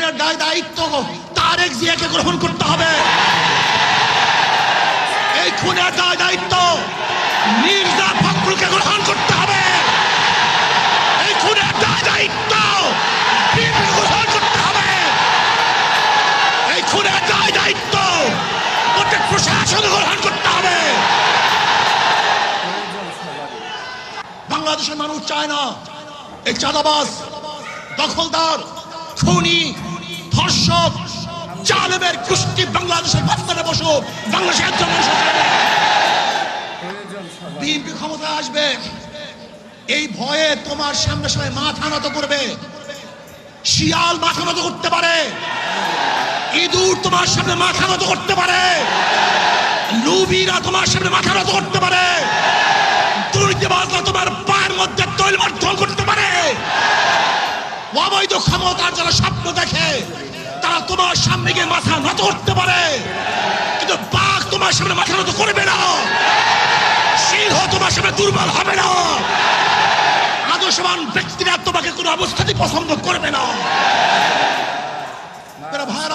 খুনের দায় দায়িত্ব তারেক জিয়াকে গ্রহণ করতে হবে। এই খুনের দায় দায়িত্ব মির্জা ফখরুলকে গ্রহণ করতে হবে। এই খুনের দায় দায়িত্ব বিএনপিকে গ্রহণ করতে হবে। এই খুনের দায় দায়িত্ব প্রত্যেক প্রশাসন গ্রহণ করতে হবে। বাংলাদেশের মানুষ চায় না এই চাঁদাবাজ, দখলদার, খুনি, ধর্ষক, জালেমের গোষ্ঠী বাংলাদেশের মাঝখানে বসুক। বাংলাদেশের জন্য বিএনপি ক্ষমতায় আসবে, এই ভয়ে তোমার সামনে সবাই মাথা নত করবে। শিয়াল মাথা নত করতে পারে, ইঁদুর তোমার সামনে মাথা নত করতে পারে, লুবিরা তোমার সামনে মাথা নত করতে পারে, দুর্নীতিবাজরা তোমার পায়ের মধ্যে তৈলবর্ধন করতে পারে। অবৈধ ক্ষমতার যারা স্বপ্ন দেখে তারা তোমার সামনে গিয়ে মাথা নত করতে পারে, কিন্তু বাঘ তোমার সামনে মাথা নত করবে না। সিংহ তোমার সামনে দুর্বল হবে না। আদর্শবান ব্যক্তিরা তোমাকে কোনো অবস্থাতেই পছন্দ করবে না।